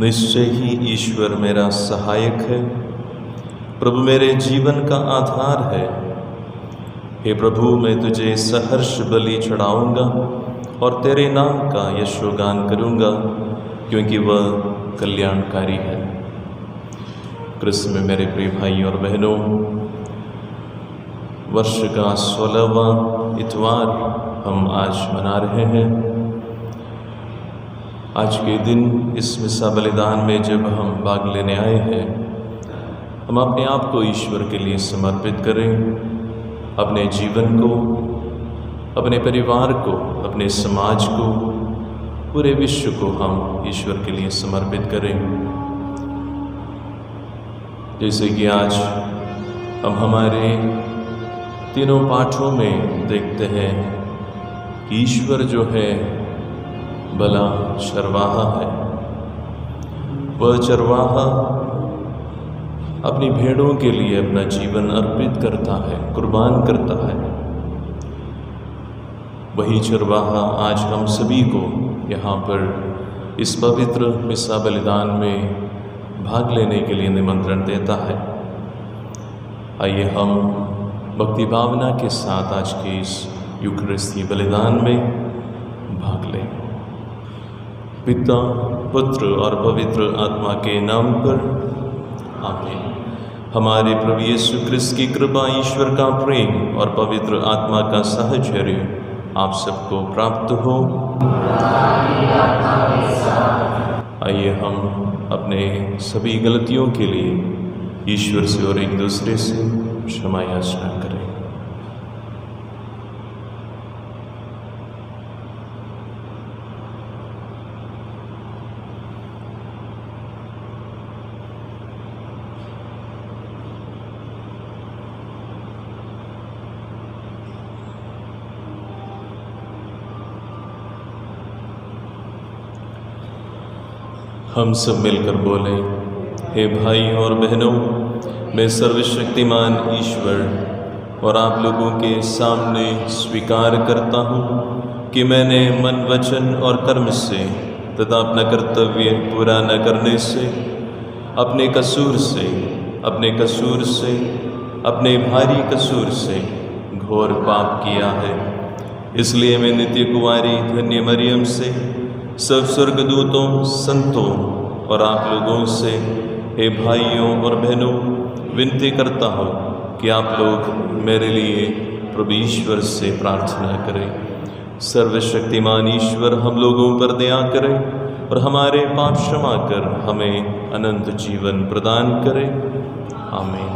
निश्चय ही ईश्वर मेरा सहायक है, प्रभु मेरे जीवन का आधार है। हे प्रभु, मैं तुझे सहर्ष बलि चढ़ाऊँगा और तेरे नाम का यशोगान करूँगा, क्योंकि वह कल्याणकारी है। क्रिस्त में मेरे प्रिय भाई और बहनों, वर्ष का 16वां इतवार हम आज मना रहे हैं। आज के दिन इस मिसा बलिदान में जब हम भाग लेने आए हैं, हम अपने आप को ईश्वर के लिए समर्पित करें। अपने जीवन को, अपने परिवार को, अपने समाज को, पूरे विश्व को हम ईश्वर के लिए समर्पित करें। जैसे कि आज हम हमारे तीनों पाठों में देखते हैं कि ईश्वर जो है भला चरवाहा है। वह चरवाहा अपनी भेड़ों के लिए अपना जीवन अर्पित करता है, कुर्बान करता है। वही चरवाहा आज हम सभी को यहाँ पर इस पवित्र मिसा बलिदान में भाग लेने के लिए निमंत्रण देता है। आइए हम भक्ति भावना के साथ आज के इस यूकरिस्ती बलिदान में भाग लें। पिता, पुत्र और पवित्र आत्मा के नाम पर आमीन। हमारे प्रभु यीशु क्रिस्त की कृपा, ईश्वर का प्रेम और पवित्र आत्मा का साहचर्य आप सबको प्राप्त हो। आइए हम अपने सभी गलतियों के लिए ईश्वर से और एक दूसरे से क्षमा याचना करें। हम सब मिलकर बोले, हे भाई और बहनों, मैं सर्वशक्तिमान ईश्वर और आप लोगों के सामने स्वीकार करता हूँ कि मैंने मन, वचन और कर्म से तथा अपना कर्तव्य पूरा न करने से, अपने कसूर से, अपने भारी कसूर से घोर पाप किया है। इसलिए मैं नित्य कुंवारी धन्य मरियम से, सब स्वर्गदूतों, संतों और आप लोगों से, हे भाइयों और बहनों, विनती करता हूँ कि आप लोग मेरे लिए प्रभु ईश्वर से प्रार्थना करें। सर्वशक्तिमान ईश्वर हम लोगों पर दया करें और हमारे पाप क्षमा कर हमें अनंत जीवन प्रदान करें। आमीन।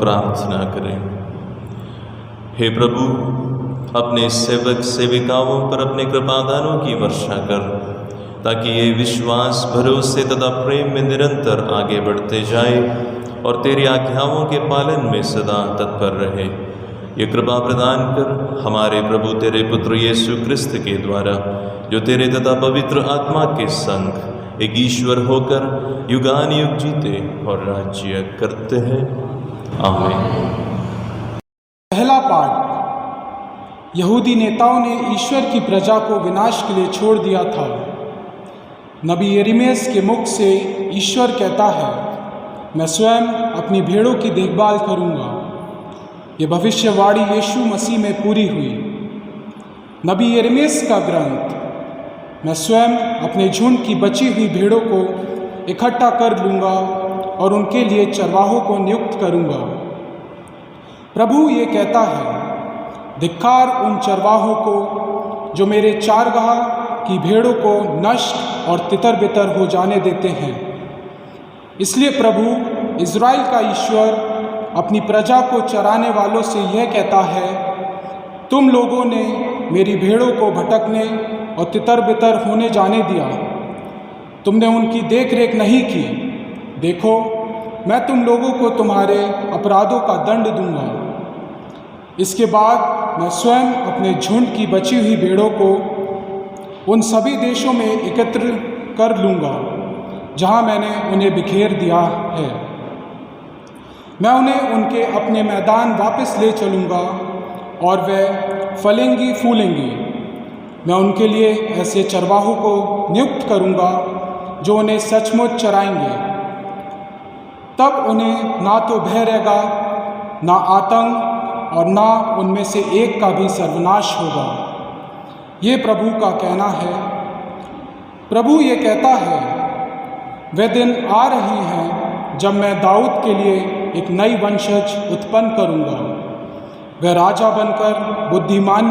प्रार्थना करें। हे प्रभु, अपने सेवक सेविकाओं पर अपने कृपादानों की वर्षा कर, ताकि ये विश्वास, भरोसे तथा प्रेम में निरंतर आगे बढ़ते जाए और तेरी आज्ञाओं के पालन में सदा तत्पर रहे। ये कृपा प्रदान कर हमारे प्रभु तेरे पुत्र यीशु क्रिस्त के द्वारा, जो तेरे तथा पवित्र आत्मा के संग एक ईश्वर होकर युगानुयुग जीते और राज्य करते हैं। आमीन। पहला पाठ। यहूदी नेताओं ने ईश्वर की प्रजा को विनाश के लिए छोड़ दिया था। नबी यिर्मयाह के मुख से ईश्वर कहता है, मैं स्वयं अपनी भेड़ों की देखभाल करूंगा। ये भविष्यवाणी यीशु मसीह में पूरी हुई। नबी यिर्मयाह का ग्रंथ, मैं स्वयं अपने झुंड की बची हुई भेड़ों को इकट्ठा कर लूँगा और उनके लिए चरवाहों को नियुक्त करूँगा। प्रभु ये कहता है, धिक्कार उन चरवाहों को जो मेरे चारगाह की भेड़ों को नष्ट और तितर बितर हो जाने देते हैं। इसलिए प्रभु इज़राइल का ईश्वर अपनी प्रजा को चराने वालों से यह कहता है, तुम लोगों ने मेरी भेड़ों को भटकने और तितर बितर होने जाने दिया। तुमने उनकी देख रेख नहीं की। देखो, मैं तुम लोगों को तुम्हारे अपराधों का दंड दूंगा। इसके बाद मैं स्वयं अपने झुंड की बची हुई भेड़ों को उन सभी देशों में एकत्र कर लूँगा जहाँ मैंने उन्हें बिखेर दिया है। मैं उन्हें उनके अपने मैदान वापस ले चलूँगा और वे फलेंगी फूलेंगी। मैं उनके लिए ऐसे चरवाहों को नियुक्त करूँगा जो उन्हें सचमुच चराएंगे। तब उन्हें ना तो भय रहेगा, ना आतंक, और ना उनमें से एक का भी सर्वनाश होगा। ये प्रभु का कहना है। प्रभु ये कहता है, वे दिन आ रहे हैं जब मैं दाऊद के लिए एक नई वंशज उत्पन्न करूँगा। वह राजा बनकर बुद्धिमान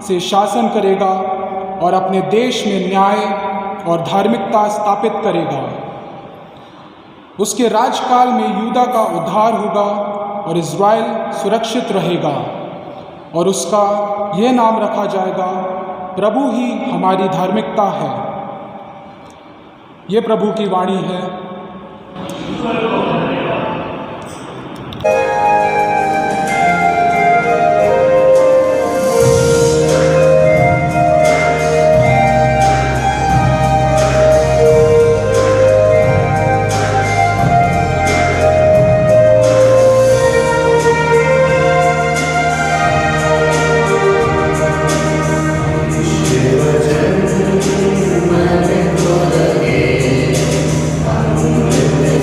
से शासन करेगा और अपने देश में न्याय और धार्मिकता स्थापित करेगा। उसके राजकाल में यूदा का उद्धार होगा और इज़राइल सुरक्षित रहेगा, और उसका यह नाम रखा जाएगा, प्रभु ही हमारी धार्मिकता है। ये प्रभु की वाणी है।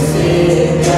से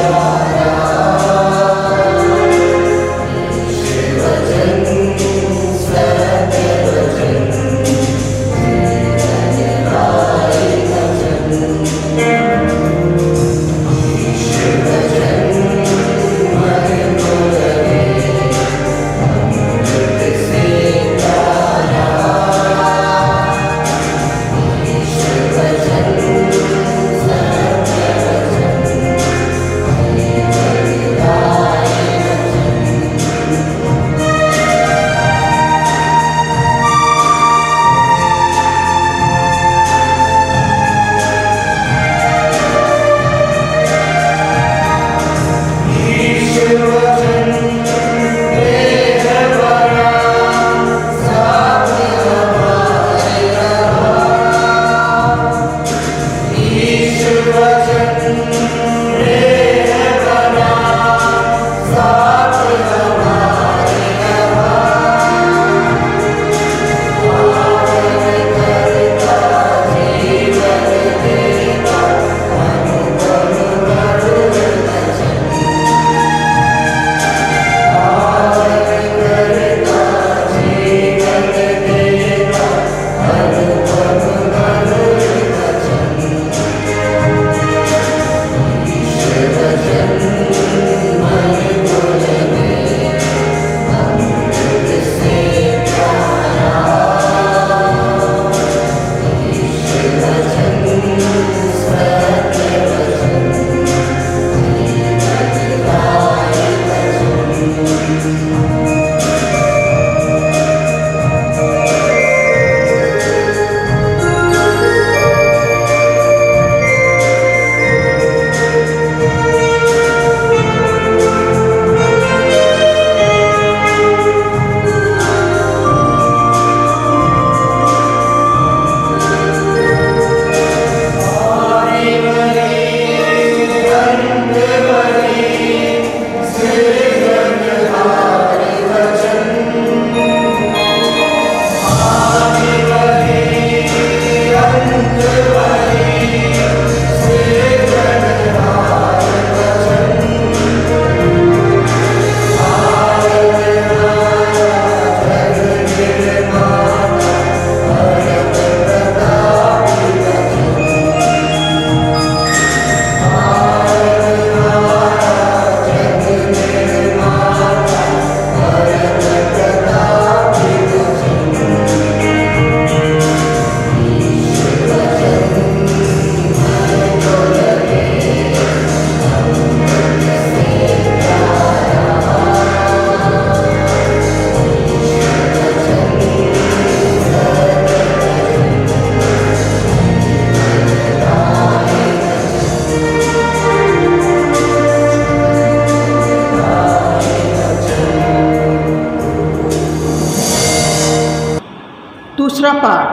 दूसरा पाठ,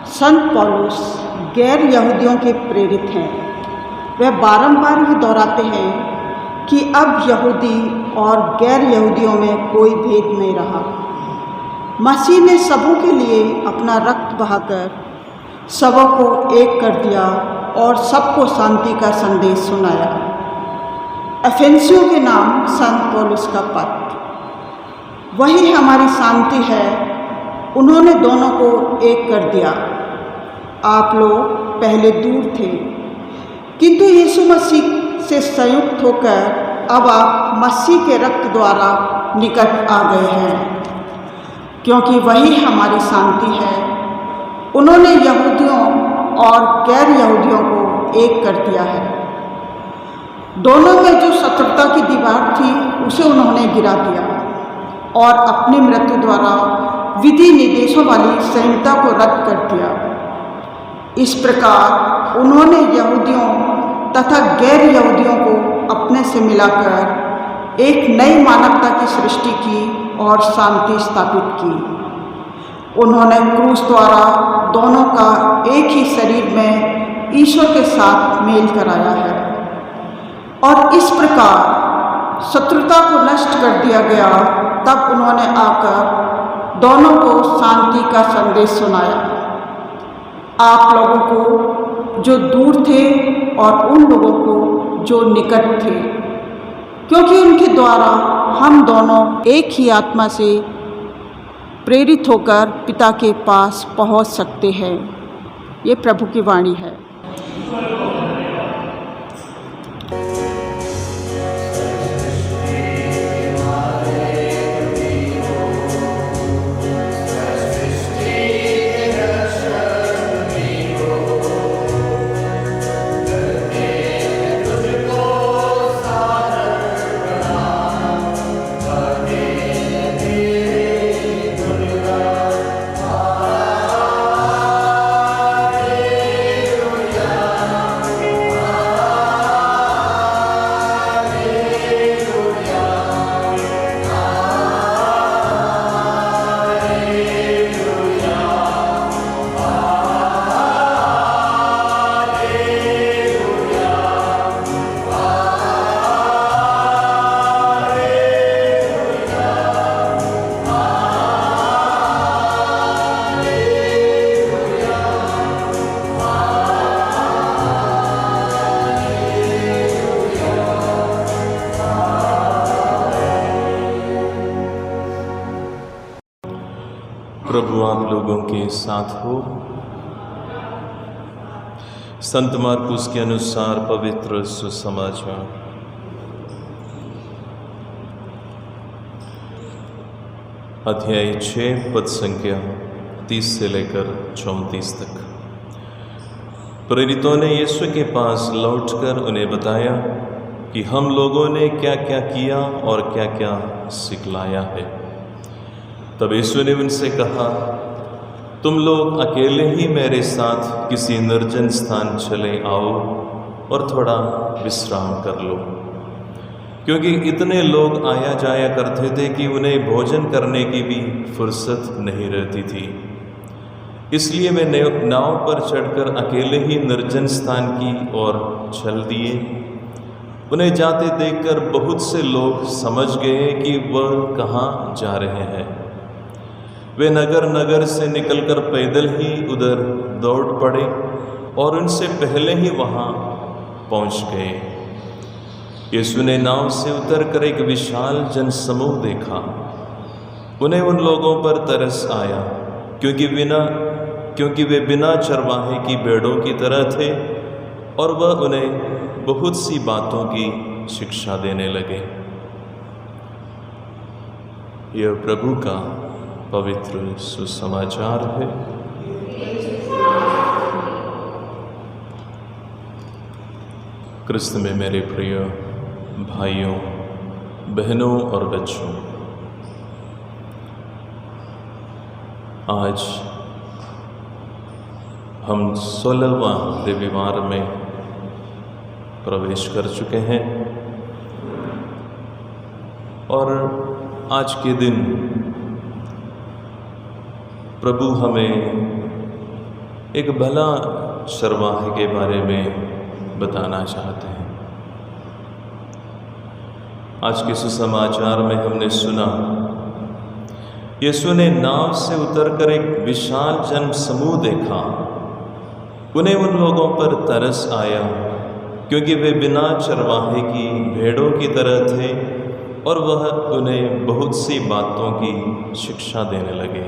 संत पौलुस गैर यहूदियों के प्रेरित हैं। वह बारंबार ही दोहराते हैं कि अब यहूदी और गैर यहूदियों में कोई भेद नहीं रहा। मसीह ने सबों के लिए अपना रक्त बहाकर सबों को एक कर दिया और सबको शांति का संदेश सुनाया। एफेंसियों के नाम संत पौलुस का पत्र, वही हमारी शांति है। उन्होंने दोनों को एक कर दिया। आप लोग पहले दूर थे, किंतु यीशु मसीह से संयुक्त होकर अब आप मसीह के रक्त द्वारा निकट आ गए हैं, क्योंकि वही हमारी शांति है। उन्होंने यहूदियों और गैर यहूदियों को एक कर दिया है। दोनों में जो शत्रुता की दीवार थी उसे उन्होंने गिरा दिया और अपनी मृत्यु द्वारा विधि निर्देशों वाली संहिता को रद्द कर दिया। इस प्रकार उन्होंने यहूदियों तथा गैर यहूदियों को अपने से मिलाकर एक नई मानवता की सृष्टि की और शांति स्थापित की। उन्होंने क्रूस द्वारा दोनों का एक ही शरीर में ईश्वर के साथ मेल कराया है और इस प्रकार शत्रुता को नष्ट कर दिया गया। तब उन्होंने आकर दोनों को शांति का संदेश सुनाया, आप लोगों को जो दूर थे और उन लोगों को जो निकट थे, क्योंकि उनके द्वारा हम दोनों एक ही आत्मा से प्रेरित होकर पिता के पास पहुंच सकते हैं। ये प्रभु की वाणी है। प्रभु आप लोगों के साथ हो। संत मार्कुस के अनुसार पवित्र सुसमाचार। अध्याय 6 पद संख्या 30 से लेकर 34 तक। प्रेरितों ने यीशु के पास लौटकर उन्हें बताया कि हम लोगों ने क्या क्या किया और क्या क्या सिखलाया है। तब यीशु ने उनसे कहा, तुम लोग अकेले ही मेरे साथ किसी निर्जन स्थान चले आओ और थोड़ा विश्राम कर लो, क्योंकि इतने लोग आया जाया करते थे कि उन्हें भोजन करने की भी फुर्सत नहीं रहती थी। इसलिए वे नाव पर चढ़कर अकेले ही निर्जन स्थान की ओर चल दिए। उन्हें जाते देखकर बहुत से लोग समझ गए कि वह कहाँ जा रहे हैं। वे नगर नगर से निकलकर पैदल ही उधर दौड़ पड़े और उनसे पहले ही वहाँ पहुँच गए। यीशु ने नाव से उतरकर एक विशाल जनसमूह देखा। उन्हें उन लोगों पर तरस आया, क्योंकि वे बिना चरवाहे की भेड़ों की तरह थे, और वह उन्हें बहुत सी बातों की शिक्षा देने लगे। यह प्रभु का पवित्र सुसमाचार है। क्रिस्त में मेरे प्रिय भाइयों, बहनों और बच्चों, आज हम 16वां रविवार में प्रवेश कर चुके हैं और आज के दिन प्रभु हमें एक भला चरवाहे के बारे में बताना चाहते हैं। आज के सुसमाचार में हमने सुना, यीशु ने नाव से उतरकर एक विशाल जन समूह देखा। उन्हें उन लोगों पर तरस आया क्योंकि वे बिना चरवाहे की भेड़ों की तरह थे और वह उन्हें बहुत सी बातों की शिक्षा देने लगे।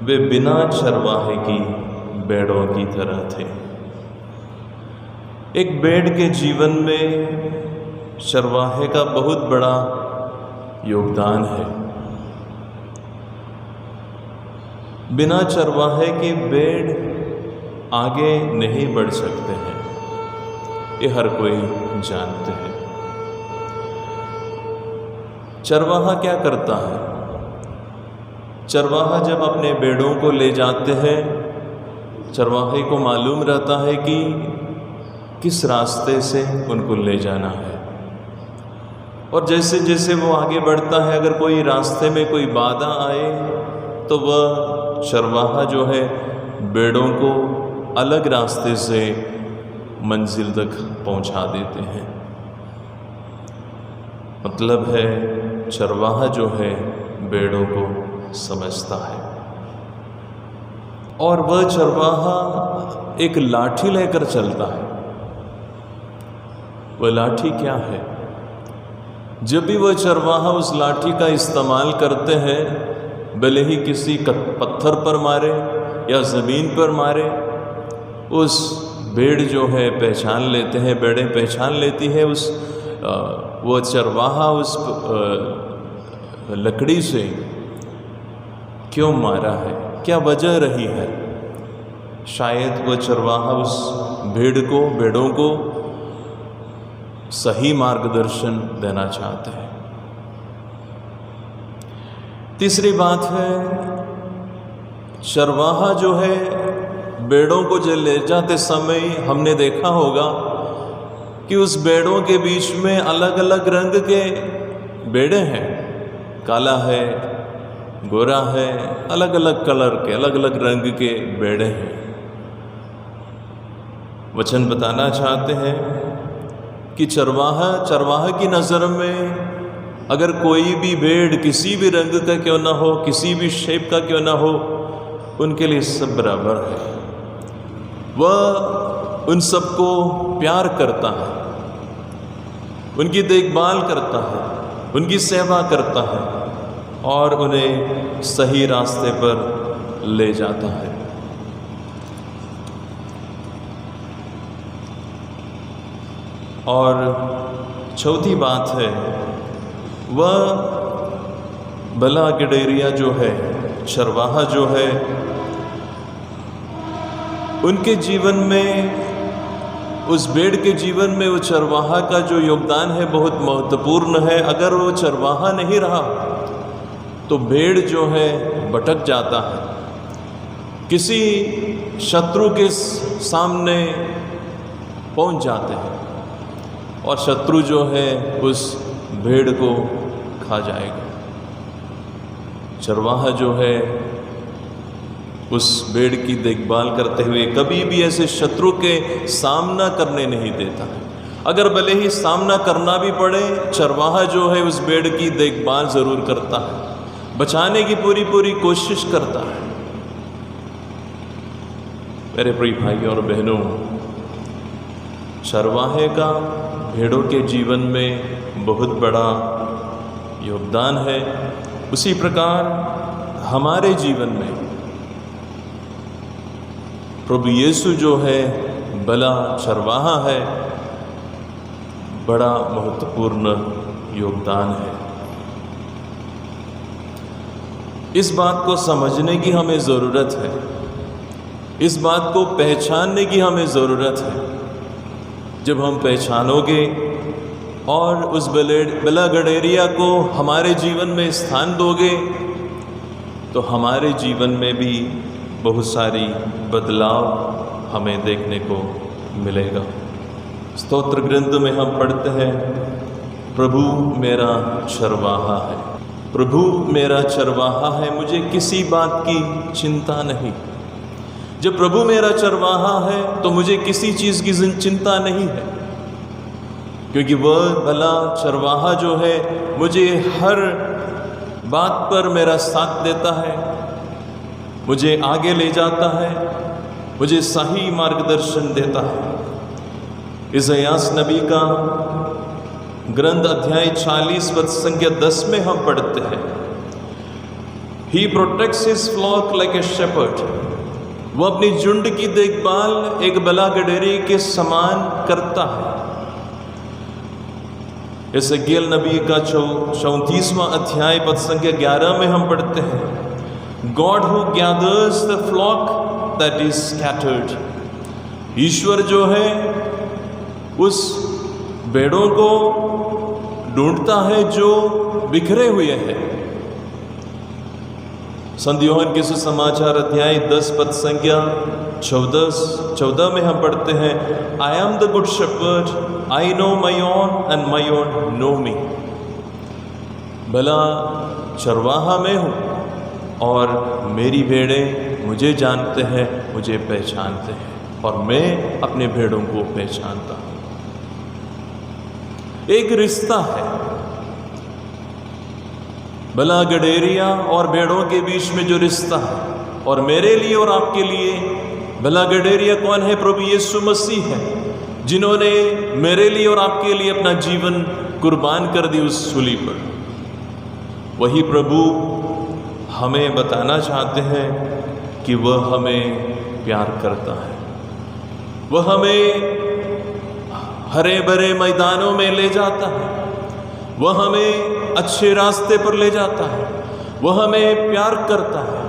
वे बिना चरवाहे की भेड़ों की तरह थे। एक भेड़ के जीवन में चरवाहे का बहुत बड़ा योगदान है। बिना चरवाहे के भेड़ आगे नहीं बढ़ सकते हैं, ये हर कोई जानते हैं। चरवाहा क्या करता है? चरवाहा जब अपने भेड़ों को ले जाते हैं, चरवाहे को मालूम रहता है कि किस रास्ते से उनको ले जाना है, और जैसे जैसे वो आगे बढ़ता है, अगर कोई रास्ते में कोई बाधा आए तो वह चरवाहा जो है भेड़ों को अलग रास्ते से मंजिल तक पहुंचा देते हैं। मतलब है चरवाहा जो है भेड़ों को समझता है, और वह चरवाहा एक लाठी लेकर चलता है। वह लाठी क्या है? जब भी वह चरवाहा उस लाठी का इस्तेमाल करते हैं, भले ही किसी पत्थर पर मारे या ज़मीन पर मारे, उस भेड़ जो है पहचान लेते हैं, भेड़ें पहचान लेती है उस वो चरवाहा उस लकड़ी से क्यों मारा है, क्या वजह रही है। शायद वह चरवाहा उस भेड़ों को सही मार्गदर्शन देना चाहते हैं। तीसरी बात है, चरवाहा जो है भेड़ों को जो ले जाते समय हमने देखा होगा कि उस भेड़ों के बीच में अलग अलग रंग के भेड़े हैं। काला है, गोरा है, अलग अलग कलर के, अलग अलग रंग के भेड़े हैं। वचन बताना चाहते हैं कि चरवाहा की नज़र में अगर कोई भी भेड़ किसी भी रंग का क्यों ना हो, किसी भी शेप का क्यों ना हो, उनके लिए सब बराबर है। वह उन सबको प्यार करता है, उनकी देखभाल करता है, उनकी सेवा करता है और उन्हें सही रास्ते पर ले जाता है। और चौथी बात है, वह भला गडेरिया जो है, चरवाहा जो है, उनके जीवन में, उस भेड़ के जीवन में वो चरवाहा का जो योगदान है बहुत महत्वपूर्ण है। अगर वो चरवाहा नहीं रहा तो भेड़ जो है भटक जाता है, किसी शत्रु के सामने पहुंच जाते हैं और शत्रु जो है उस भेड़ को खा जाएगा। चरवाहा जो है उस भेड़ की देखभाल करते हुए कभी भी ऐसे शत्रु के सामना करने नहीं देता है। अगर भले ही सामना करना भी पड़े, चरवाहा जो है उस भेड़ की देखभाल ज़रूर करता है, बचाने की पूरी कोशिश करता है। मेरे प्रिय भाइयों और बहनों, चरवाहे का भेड़ों के जीवन में बहुत बड़ा योगदान है। उसी प्रकार हमारे जीवन में प्रभु यीशु जो है भला चरवाहा है, बड़ा महत्वपूर्ण योगदान है। इस बात को समझने की हमें ज़रूरत है, इस बात को पहचानने की हमें ज़रूरत है। जब हम पहचानोगे और उस भला गडेरिया को हमारे जीवन में स्थान दोगे तो हमारे जीवन में भी बहुत सारी बदलाव हमें देखने को मिलेगा। स्तोत्र ग्रंथ में हम पढ़ते हैं, प्रभु मेरा चरवाहा है। प्रभु मेरा चरवाहा है, मुझे किसी बात की चिंता नहीं। जब प्रभु मेरा चरवाहा है तो मुझे किसी चीज़ की चिंता नहीं है, क्योंकि वह भला चरवाहा जो है मुझे हर बात पर मेरा साथ देता है, मुझे आगे ले जाता है, मुझे सही मार्गदर्शन देता है। इज़यास नबी का ग्रंथ अध्याय 40 पद संख्या 10 में हम पढ़ते हैं, He protects his flock like a shepherd। वो अपनी झुंड की देखभाल एक बला गडेरी के समान करता है। एसेकिएल नबी का 34वां अध्याय पद संख्या 11 में हम पढ़ते हैं, God who gathers the flock that is scattered। ईश्वर जो है उस भेड़ों को ढूंढता है जो बिखरे हुए हैं। संत यूहन्ना के सुसमाचार अध्याय 10 पद संख्या 14 में हम पढ़ते हैं, I am the good shepherd, I know my own and my own know me. भला चरवाहा मैं हूँ और मेरी भेड़ें मुझे जानते हैं, मुझे पहचानते हैं, और मैं अपने भेड़ों को पहचानता हूँ। एक रिश्ता है भला गडेरिया और भेड़ों के बीच में जो रिश्ता है, और मेरे लिए और आपके लिए भला गडेरिया कौन है? प्रभु यीशु मसीह है, जिन्होंने मेरे लिए और आपके लिए अपना जीवन कुर्बान कर दी उस सूली पर। वही प्रभु हमें बताना चाहते हैं कि वह हमें प्यार करता है। वह हमें हरे भरे मैदानों में ले जाता है, वह हमें अच्छे रास्ते पर ले जाता है, वह हमें प्यार करता है,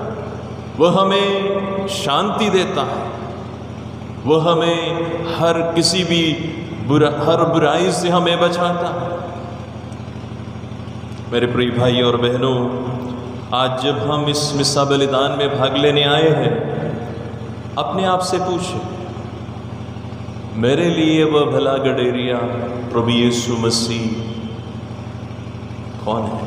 वह हमें शांति देता है, वह हमें हर किसी भी हर बुराई से हमें बचाता है। मेरे प्रिय भाई और बहनों, आज जब हम इस मिस्सा बलिदान में भाग लेने आए हैं, अपने आप से पूछें, मेरे लिए वह भला गडेरिया प्रभु यीशु मसीह कौन है?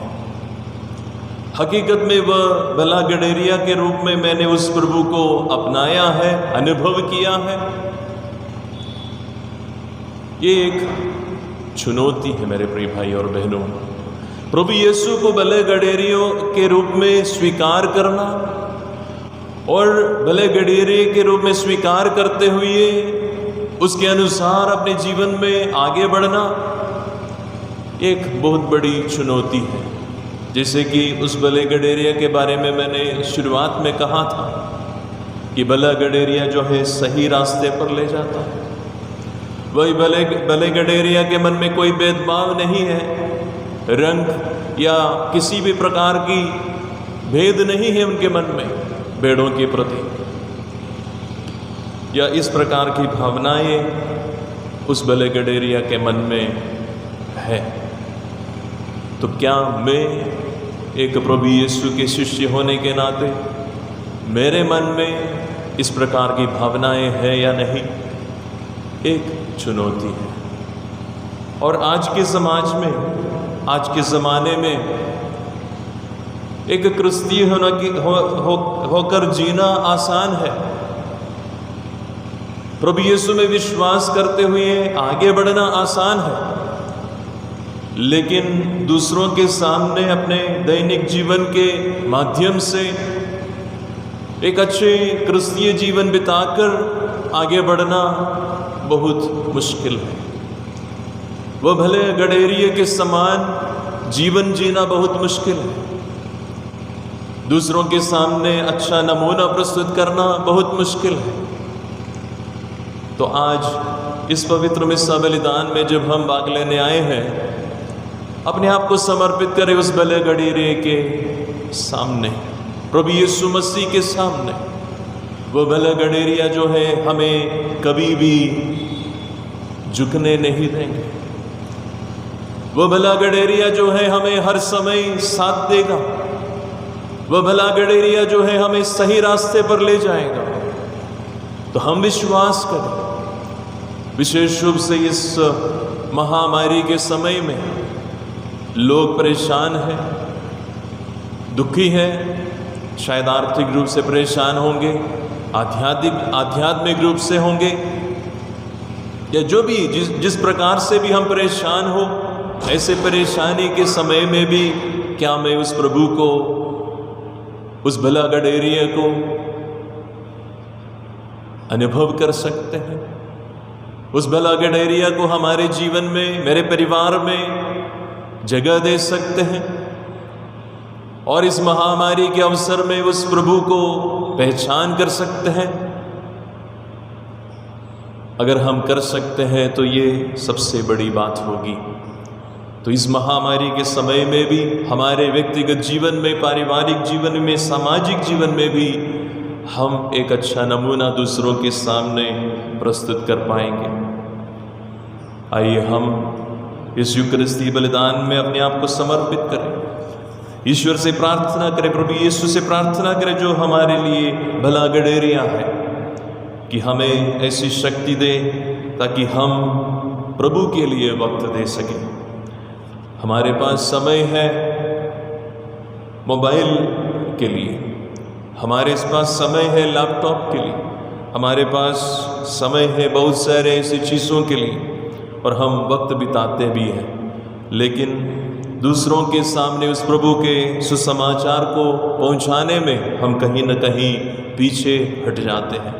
हकीकत में वह भला गडेरिया के रूप में मैंने उस प्रभु को अपनाया है, अनुभव किया है। ये एक चुनौती है मेरे प्रिय भाई और बहनों, प्रभु यीशु को भले गडेरियों के रूप में स्वीकार करना और भले गडेरिये के रूप में स्वीकार करते हुए उसके अनुसार अपने जीवन में आगे बढ़ना एक बहुत बड़ी चुनौती है। जैसे कि उस भले गडेरिया के बारे में मैंने शुरुआत में कहा था कि भला गडेरिया जो है सही रास्ते पर ले जाता है। वही भले गडेरिया के मन में कोई भेदभाव नहीं है, रंग या किसी भी प्रकार की भेद नहीं है उनके मन में भेड़ों के प्रति, या इस प्रकार की भावनाएं उस भले गडेरिया के मन में है। तो क्या मैं एक प्रभु यीशु के शिष्य होने के नाते मेरे मन में इस प्रकार की भावनाएं हैं या नहीं? एक चुनौती है। और आज के समाज में, आज के ज़माने में एक क्रिस्ती होकर जीना आसान है। प्रभु यीशु में विश्वास करते हुए आगे बढ़ना आसान है, लेकिन दूसरों के सामने अपने दैनिक जीवन के माध्यम से एक अच्छे क्रिस्तीय जीवन बिताकर आगे बढ़ना बहुत मुश्किल है। वह भले गडेरिये के समान जीवन जीना बहुत मुश्किल है। दूसरों के सामने अच्छा नमूना प्रस्तुत करना बहुत मुश्किल है। तो आज इस पवित्र मिस्सा बलिदान में जब हम भाग लेने आए हैं, अपने आप को समर्पित करें उस भले गडेरिये के सामने, प्रभु यीशु मसीह के सामने। वो भला गडेरिया जो है हमें कभी भी झुकने नहीं देंगे। वो भला गडेरिया जो है हमें हर समय साथ देगा। वह भला गडेरिया जो है हमें सही रास्ते पर ले जाएगा। तो हम विश्वास करें, विशेष रूप से इस महामारी के समय में लोग परेशान हैं, दुखी हैं, शायद आर्थिक रूप से परेशान होंगे, आध्यात्मिक रूप से होंगे, या जो भी जिस प्रकार से भी हम परेशान हो, ऐसे परेशानी के समय में भी क्या मैं उस प्रभु को, उस भला गडेरिया को अनुभव कर सकते हैं? उस भला गडेरिया को हमारे जीवन में, मेरे परिवार में जगह दे सकते हैं और इस महामारी के अवसर में उस प्रभु को पहचान कर सकते हैं? अगर हम कर सकते हैं तो ये सबसे बड़ी बात होगी। तो इस महामारी के समय में भी हमारे व्यक्तिगत जीवन में, पारिवारिक जीवन में, सामाजिक जीवन में भी हम एक अच्छा नमूना दूसरों के सामने प्रस्तुत कर पाएंगे। आइए हम इस यूकरिस्ती बलिदान में अपने आप को समर्पित करें, ईश्वर से प्रार्थना करें, प्रभु यीशु से प्रार्थना करें जो हमारे लिए भला गडेरिया है, कि हमें ऐसी शक्ति दे ताकि हम प्रभु के लिए वक्त दे सकें। हमारे पास समय है मोबाइल के लिए, हमारे पास समय है लैपटॉप के लिए, हमारे पास समय है बहुत सारे ऐसी चीज़ों के लिए, और हम वक्त बिताते भी हैं, लेकिन दूसरों के सामने उस प्रभु के सुसमाचार को पहुंचाने में हम कहीं न कहीं पीछे हट जाते हैं।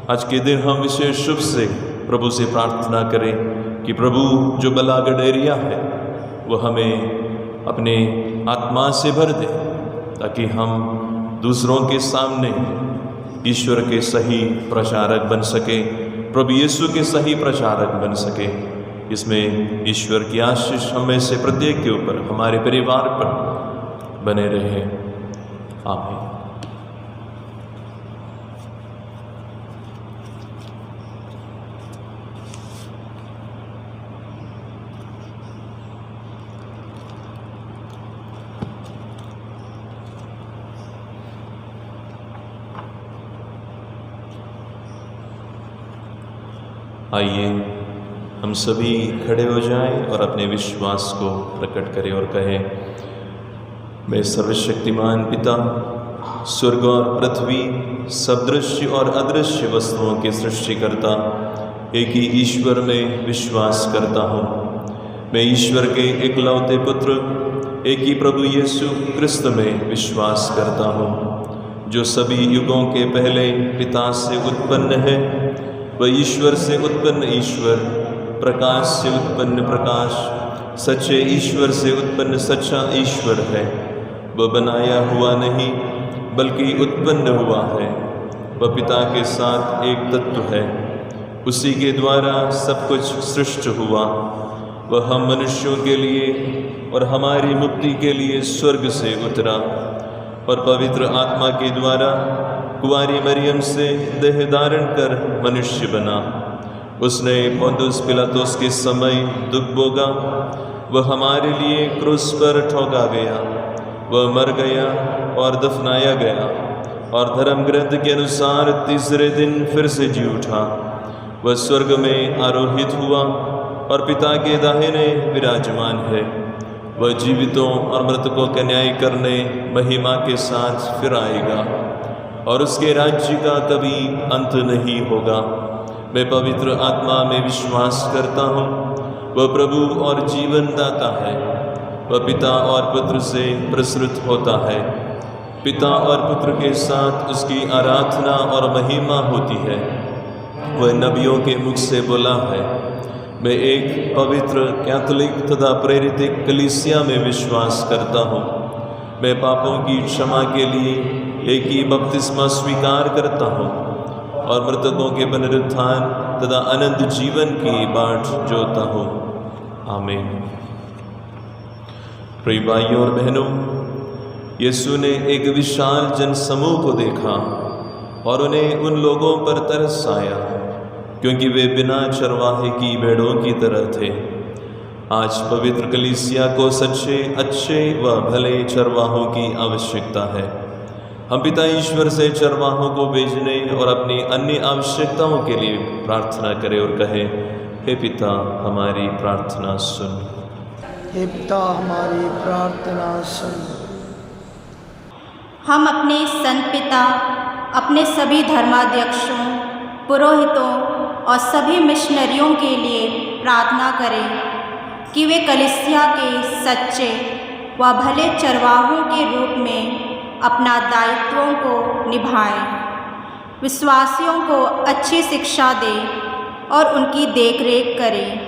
आज के दिन हम विशेष रूप से प्रभु से प्रार्थना करें कि प्रभु जो भला गडेरिया है वो हमें अपने आत्मा से भर दे, ताकि हम दूसरों के सामने ईश्वर के सही प्रचारक बन सके, प्रभु यीशु के सही प्रचारक बन सके। इसमें ईश्वर की आशीष हमें से प्रत्येक के ऊपर, हमारे परिवार पर बने रहे। आमीन। आइए हम सभी खड़े हो जाएं और अपने विश्वास को प्रकट करें और कहें, मैं सर्वशक्तिमान पिता, स्वर्ग और पृथ्वी, सब दृश्य और अदृश्य वस्तुओं के सृष्टिकर्ता एक ही ईश्वर में विश्वास करता हूँ। मैं ईश्वर के एकलौते पुत्र, एक ही प्रभु यीशु क्रिस्त में विश्वास करता हूँ, जो सभी युगों के पहले पिता से उत्पन्न है। वह ईश्वर से उत्पन्न ईश्वर, प्रकाश से उत्पन्न प्रकाश, सच्चे ईश्वर से उत्पन्न सच्चा ईश्वर है। वह बनाया हुआ नहीं बल्कि उत्पन्न हुआ है। वह पिता के साथ एक तत्व है, उसी के द्वारा सब कुछ सृष्टि हुआ। वह हम मनुष्यों के लिए और हमारी मुक्ति के लिए स्वर्ग से उतरा और पवित्र आत्मा के द्वारा कुंवारी मरियम से देह धारण कर मनुष्य बना। उसने पोंतुस पिलातुस के समय दुख भोगा, वह हमारे लिए क्रूस पर ठोका गया, वह मर गया और दफनाया गया और धर्म ग्रंथ के अनुसार तीसरे दिन फिर से जी उठा। वह स्वर्ग में आरोहित हुआ और पिता के दाहिने विराजमान है। वह जीवितों और मृतकों का न्याय करने महिमा के साथ फिर आएगा और उसके राज्य का कभी अंत नहीं होगा। मैं पवित्र आत्मा में विश्वास करता हूँ, वह प्रभु और जीवन दाता है। वह पिता और पुत्र से प्रसृत होता है। पिता और पुत्र के साथ उसकी आराधना और महिमा होती है। वह नबियों के मुख से बोला है। मैं एक पवित्र कैथोलिक तथा प्रेरित कलीसिया में विश्वास करता हूँ। मैं पापों की क्षमा के लिए एक ही बपतिस्मा स्वीकार करता हूँ और मृतकों के पुनरुत्थान तथा अनंत जीवन की बाट जोता हूँ। आमीन। प्रिय भाइयों और बहनों, यीशु ने एक विशाल जनसमूह को देखा और उन्हें उन लोगों पर तरस आया, क्योंकि वे बिना चरवाहे की भेड़ों की तरह थे। आज पवित्र कलीसिया को सच्चे, अच्छे व भले चरवाहों की आवश्यकता है। हम पिता ईश्वर से चरवाहों को भेजने और अपनी अन्य आवश्यकताओं के लिए प्रार्थना करें और कहें, हे पिता, हमारी प्रार्थना सुन। हे पिता हमारी प्रार्थना सुन। हम अपने संत पिता, अपने सभी धर्माध्यक्षों, पुरोहितों और सभी मिशनरियों के लिए प्रार्थना करें कि वे कलीसिया के सच्चे व भले चरवाहों के रूप में अपना दायित्वों को निभाएं, विश्वासियों को अच्छी शिक्षा दें और उनकी देखरेख करें।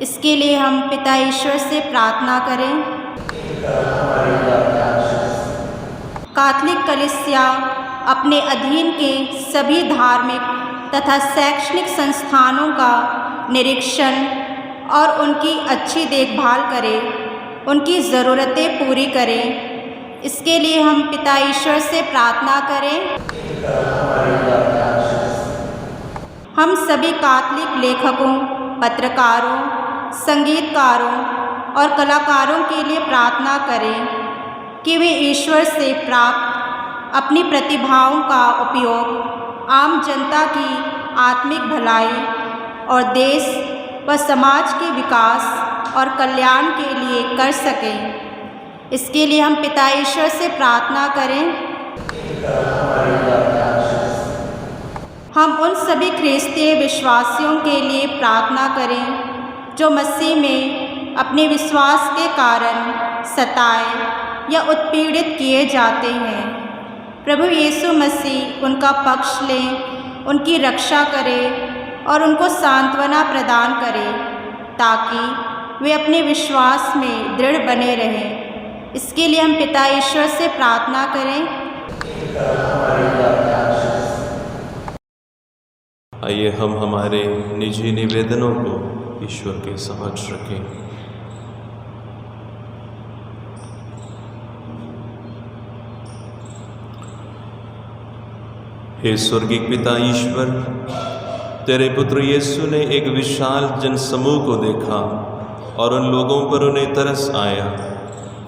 इसके लिए हम पिता ईश्वर से प्रार्थना करें। कैथोलिक कलीसिया अपने अधीन के सभी धार्मिक तथा शैक्षणिक संस्थानों का निरीक्षण और उनकी अच्छी देखभाल करे, उनकी ज़रूरतें पूरी करें। इसके लिए हम पिता ईश्वर से प्रार्थना करें। हम सभी कैथोलिक लेखकों, पत्रकारों, संगीतकारों और कलाकारों के लिए प्रार्थना करें कि वे ईश्वर से प्राप्त अपनी प्रतिभाओं का उपयोग आम जनता की आत्मिक भलाई और देश व समाज के विकास और कल्याण के लिए कर सकें। इसके लिए हम पिता ईश्वर से प्रार्थना करें। हम उन सभी ख्रिस्तीय विश्वासियों के लिए प्रार्थना करें जो मसीह में अपने विश्वास के कारण सताए या उत्पीड़ित किए जाते हैं। प्रभु यीशु मसीह उनका पक्ष लें, उनकी रक्षा करे और उनको सांत्वना प्रदान करे ताकि वे अपने विश्वास में दृढ़ बने रहें। इसके लिए हम पिता ईश्वर से प्रार्थना करें। आइए हम हमारे निजी निवेदनों को ईश्वर के समक्ष रखें। हे स्वर्गीय पिता ईश्वर, तेरे पुत्र यीशु ने एक विशाल जनसमूह को देखा और उन लोगों पर उन्हें तरस आया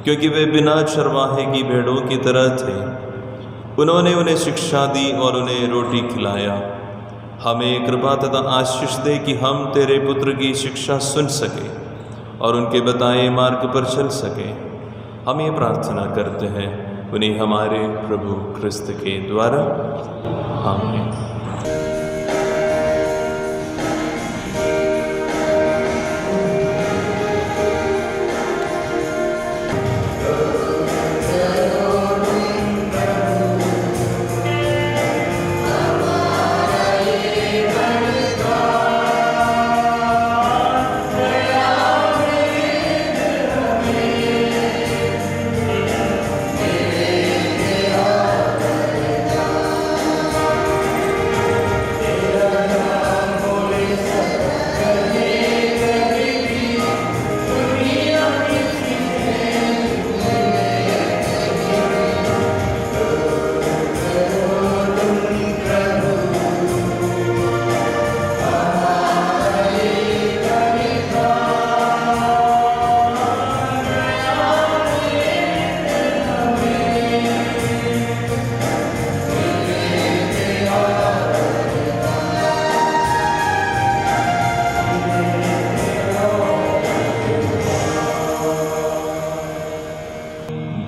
क्योंकि वे बिना चरवाहे की भेड़ों की तरह थे। उन्होंने उन्हें शिक्षा दी और उन्हें रोटी खिलाया। हमें कृपा तथा आशीष दे कि हम तेरे पुत्र की शिक्षा सुन सकें और उनके बताए मार्ग पर चल सकें। हम ये प्रार्थना करते हैं उन्हें हमारे प्रभु ख्रिस्त के द्वारा। आमीन।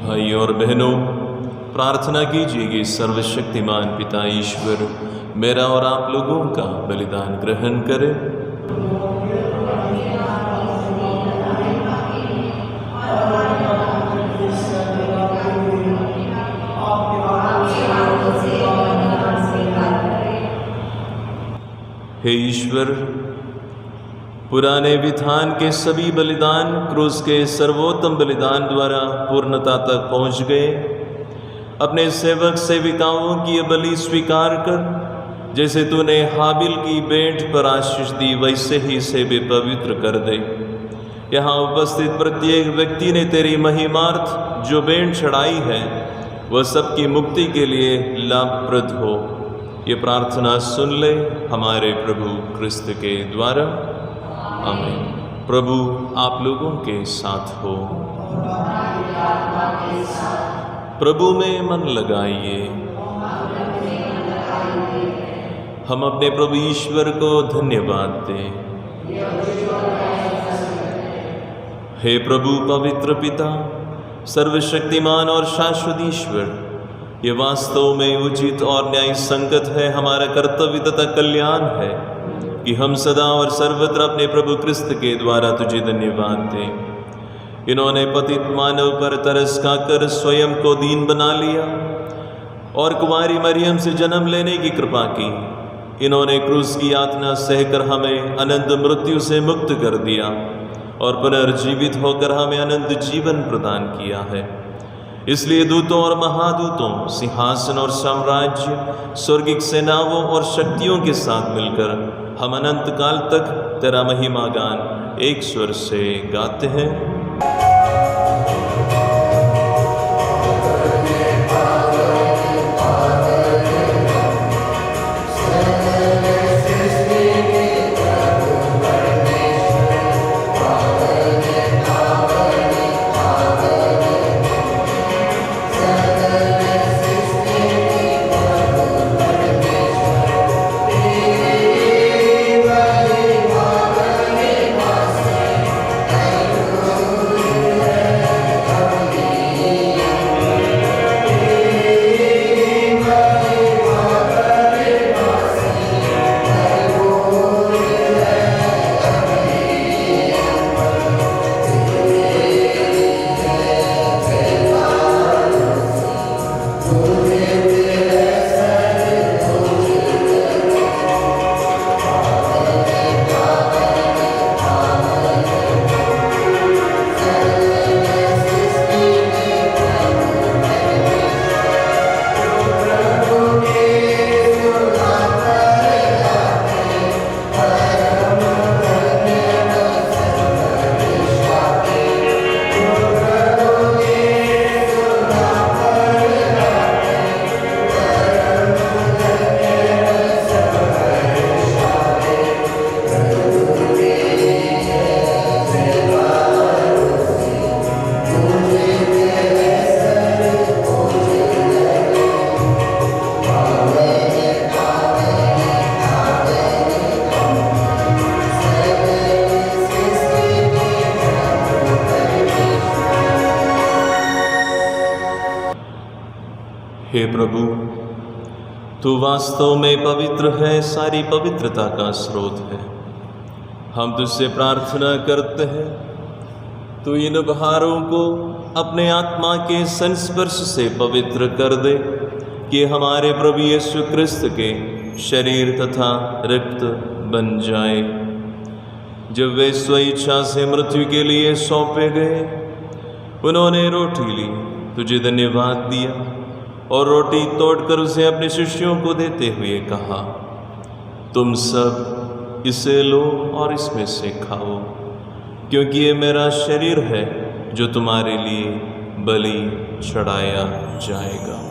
भाई और बहनों, प्रार्थना कीजिए कि सर्वशक्तिमान पिता ईश्वर मेरा और आप लोगों का बलिदान ग्रहण करे। हे ईश्वर, पुराने विधान के सभी बलिदान क्रूस के सर्वोत्तम बलिदान द्वारा पूर्णता तक पहुंच गए। अपने सेवक सेविकाओं की ये बलि स्वीकार कर, जैसे तूने हाबिल की भेंट पर आशीष दी वैसे ही इसे भी पवित्र कर दे। यहाँ उपस्थित प्रत्येक व्यक्ति ने तेरी महिमार्थ जो भेंट चढ़ाई है वह सबकी मुक्ति के लिए लाभप्रद हो। ये प्रार्थना सुन ले हमारे प्रभु ख्रिस्त के द्वारा। आमीन। प्रभु आप लोगों के साथ हो। प्रभु में मन लगाइए। हम अपने प्रभु ईश्वर को धन्यवाद दें। हे प्रभु पवित्र पिता, सर्वशक्तिमान और शाश्वत ईश्वर, ये वास्तव में उचित और न्याय संगत है, हमारा कर्तव्य तथा कल्याण है कि हम सदा और सर्वत्र अपने प्रभु क्रिस्त के द्वारा तुझे धन्यवाद दें। इन्होंने पतित मानव पर तरस खाकर स्वयं को दीन बना लिया और कुमारी मरियम से जन्म लेने की कृपा की। इन्होंने क्रूस की यातना सहकर हमें अनंत मृत्यु से मुक्त कर दिया और पुनर्जीवित होकर हमें अनंत जीवन प्रदान किया है। इसलिए दूतों और महादूतों, सिंहासन और साम्राज्य, स्वर्गिक सेनाओं और शक्तियों के साथ मिलकर हम अनंत काल तक तेरा महिमा गान एक स्वर से गाते हैं। हे प्रभु, तू वास्तव में पवित्र है, सारी पवित्रता का स्रोत है। हम तुझसे प्रार्थना करते हैं, तू इन उपहारों को अपने आत्मा के संस्पर्श से पवित्र कर दे कि हमारे प्रभु यीशु क्रिस्त के शरीर तथा रक्त बन जाए। जब वे स्वेच्छा से मृत्यु के लिए सौंपे गए, उन्होंने रोटी ली, तुझे धन्यवाद दिया और रोटी तोड़कर उसे अपने शिष्यों को देते हुए कहा, तुम सब इसे लो और इसमें से खाओ, क्योंकि ये मेरा शरीर है जो तुम्हारे लिए बलि चढ़ाया जाएगा।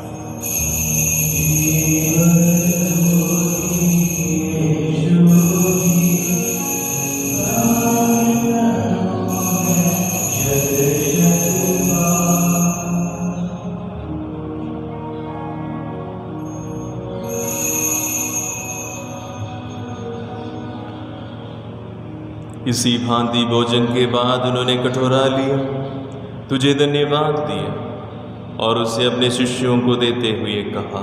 इसी भांति भोजन के बाद उन्होंने कटोरा लिया, तुझे धन्यवाद दिया और उसे अपने शिष्यों को देते हुए कहा,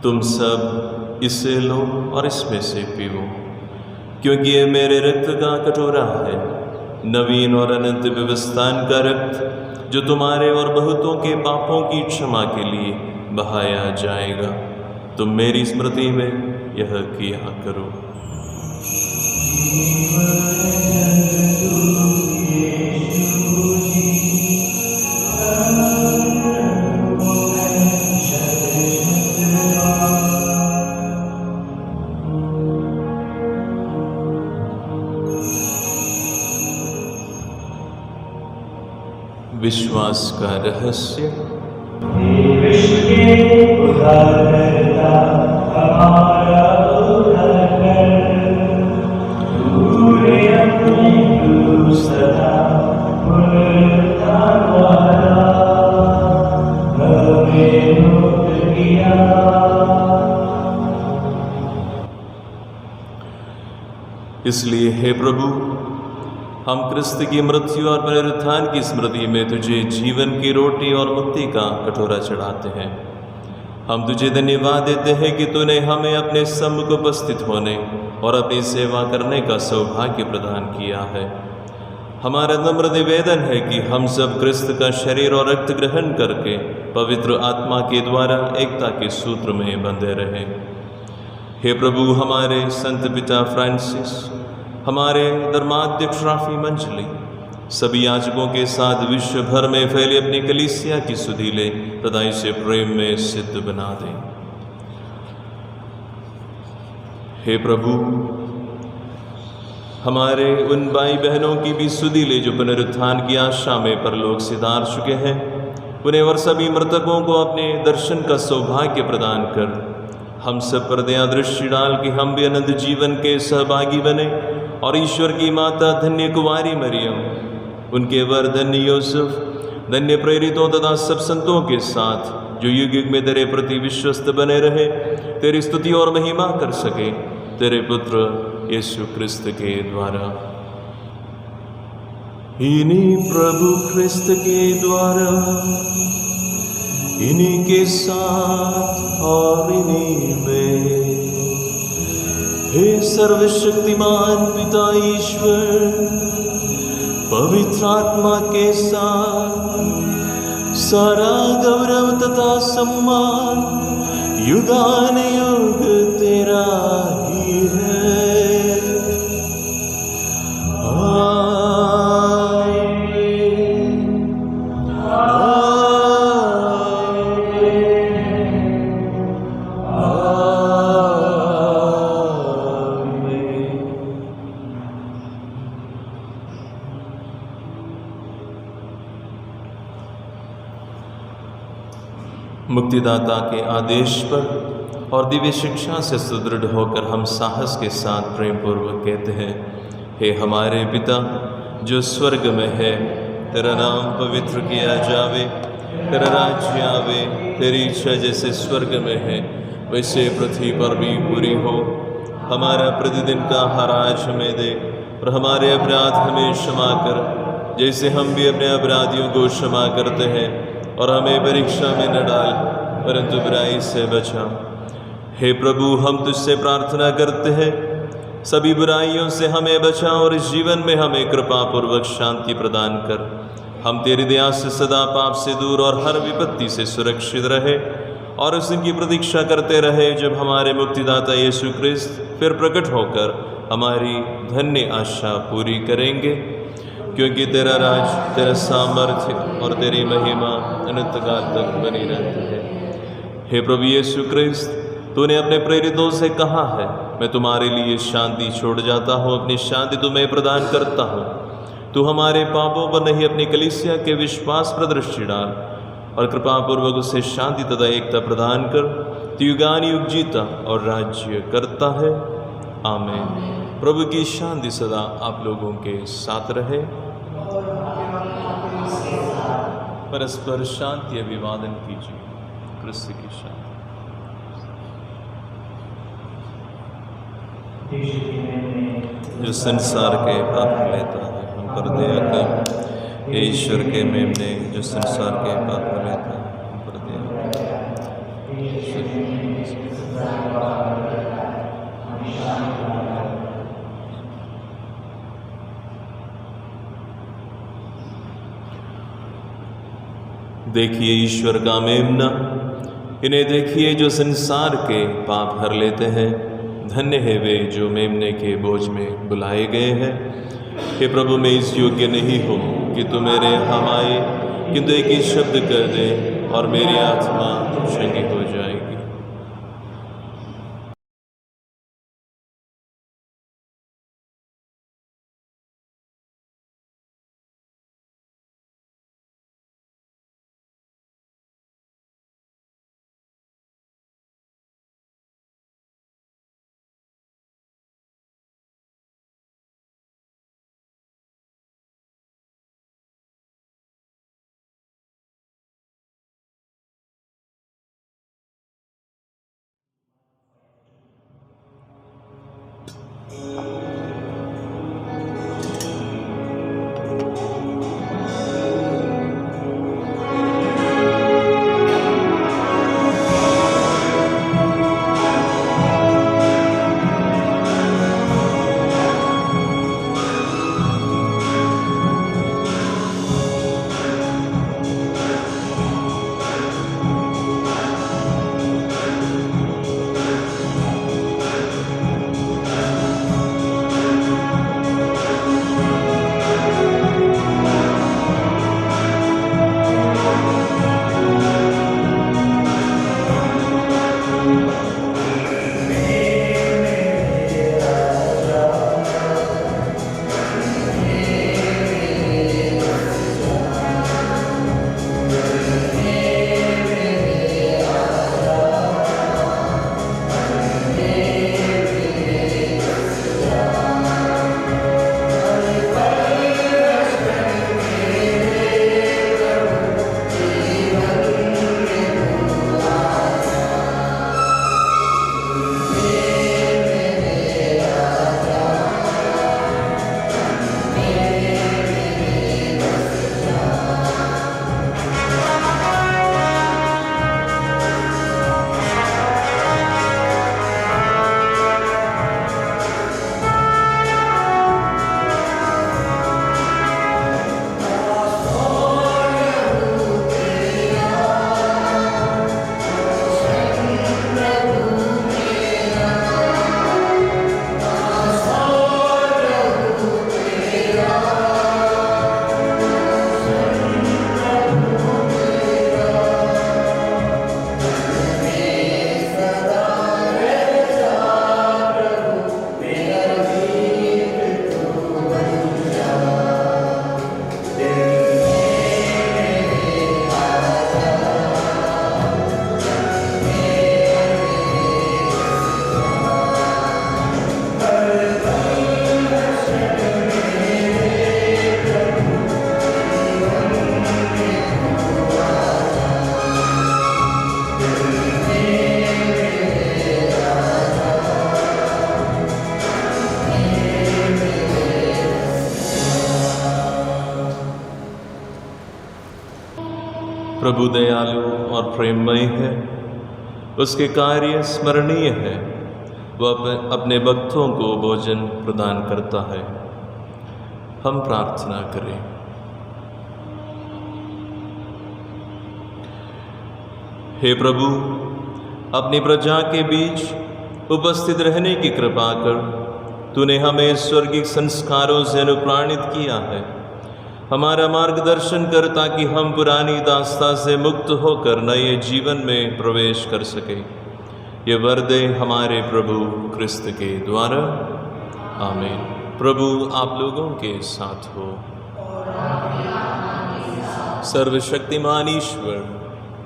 तुम सब इसे लो और इसमें से पीओ, क्योंकि ये मेरे रक्त का कटोरा है, नवीन और अनंत व्यवस्थान का रक्त, जो तुम्हारे और बहुतों के पापों की क्षमा के लिए बहाया जाएगा। तुम मेरी स्मृति में यह किया करो। विश्वास का रहस्य। विश्व के उद्धारकर्ता हमारा उद्धारकर, तूने अपनी क्रूस तथा पुनरुत्थान द्वारा हमें मुक्त किया। इसलिए हे प्रभु, हम क्रिस्त की मृत्यु और पुनरुत्थान की स्मृति में तुझे जीवन की रोटी और मुक्ति का कटोरा चढ़ाते हैं। हम तुझे धन्यवाद देते हैं कि तूने हमें अपने सम्मुख उपस्थित होने और अपनी सेवा करने का सौभाग्य प्रदान किया है। हमारा नम्र निवेदन है कि हम सब क्रिस्त का शरीर और रक्त ग्रहण करके पवित्र आत्मा के द्वारा एकता के सूत्र में बंधे रहें। हे प्रभु, हमारे संत पिता फ्रांसिस, हमारे धर्माध्यक्ष राफी मंजली, सभी याजकों के साथ विश्व भर में फैले अपनी कलीसिया की सुधीले हृदय से प्रेम में सिद्ध बना दें। हे प्रभु, हमारे उन भाई बहनों की भी सुधीले जो पुनरुत्थान की आशा में परलोक सिधार चुके हैं, उन्हें और सभी मृतकों को अपने दर्शन का सौभाग्य प्रदान कर हम सब पर दया दृष्टि डाल कि हम भी अनंत जीवन के सहभागी बने और ईश्वर की माता धन्य कुंवारी मरियम, उनके वर धन्य यूसुफ, धन्य प्रेरितों तथा सब संतों के साथ जो युग युग में तेरे प्रति विश्वस्त बने रहे, तेरी स्तुति और महिमा कर सके, तेरे पुत्र यीशु क्रिस्त के द्वारा। इन्हीं प्रभु क्रिस्त के द्वारा, इन्हीं के साथ और इन्हीं में, हे सर्वशक्तिमान पिता ईश्वर, पवित्र आत्मा के साथ सारा गौरव तथा सम्मान युगानुयुग तेरा ही है। मुक्तिदाता के आदेश पर और दिव्य शिक्षा से सुदृढ़ होकर हम साहस के साथ प्रेम पूर्वक कहते हैं, हे हमारे पिता जो स्वर्ग में है, तेरा नाम पवित्र किया जावे, तेरा राज्य आवे, तेरी इच्छा जैसे स्वर्ग में है वैसे पृथ्वी पर भी पूरी हो। हमारा प्रतिदिन का आहार आज हमें दे और हमारे अपराध हमें क्षमा कर जैसे हम भी अपने अपराधियों को क्षमा करते हैं, और हमें परीक्षा में न डाल परंतु बुराई से बचा। हे प्रभु, हम तुझसे प्रार्थना करते हैं, सभी बुराइयों से हमें बचा और इस जीवन में हमें कृपा पूर्वक शांति प्रदान कर। हम तेरी दया से सदा पाप से दूर और हर विपत्ति से सुरक्षित रहे और उस दिन की प्रतीक्षा करते रहे जब हमारे मुक्तिदाता यीशु क्रिस्त फिर प्रकट होकर हमारी धन्य आशा पूरी करेंगे, क्योंकि तेरा राज, तेरा सामर्थ्य और तेरी महिमा अनंत काल तक बनी रहती है। हे प्रभु यीशु क्रिस्त, तूने अपने प्रेरितों से कहा है, मैं तुम्हारे लिए शांति छोड़ जाता हूँ, अपनी शांति तुम्हें प्रदान करता हूँ। तू हमारे पापों पर नहीं अपनी कलीसिया के विश्वास पर दृष्टि डाल और कृपापूर्वक उसे शांति तथा एकता प्रदान कर। तू युगानुयुग जीता और राज्य करता है। आमीन। प्रभु की शांति सदा आप लोगों के साथ रहे। परस्पर शांति अभिवादन कीजिए। क्रिस्त की शांति। जो संसार के पाप लेता है, हम पर दया कर। हे ईश्वर के मेमने, जो संसार के पाप लेता है, हम पर दया कर। देखिए ईश्वर का मेमना, इन्हें देखिए जो संसार के पाप हर लेते हैं। धन्य है वे जो मेमने के बोझ में बुलाए गए हैं। हे प्रभु, मैं इस योग्य नहीं हूँ कि तू मेरे हम आए, किंतु एक ही शब्द कर दे और मेरी आत्मा चंगी हो जाएगी। प्रभु दयालु और प्रेममय है, उसके कार्य स्मरणीय है। वह अपने भक्तों को भोजन प्रदान करता है। हम प्रार्थना करें। हे प्रभु, अपनी प्रजा के बीच उपस्थित रहने की कृपा कर तूने हमें स्वर्गीय संस्कारों से अनुप्राणित किया है। हमारा मार्गदर्शन कर ताकि हम पुरानी दास्ता से मुक्त होकर नए जीवन में प्रवेश कर सके। ये वर दे हमारे प्रभु क्रिस्त के द्वारा। आमीन। प्रभु आप लोगों के साथ हो। सर्वशक्तिमान ईश्वर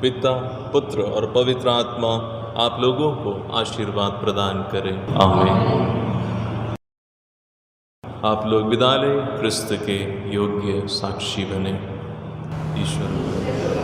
पिता, पुत्र और पवित्र आत्मा आप लोगों को आशीर्वाद प्रदान करें। आमीन। आप लोग विदा लें, क्रिस्त के योग्य साक्षी बने। ईश्वर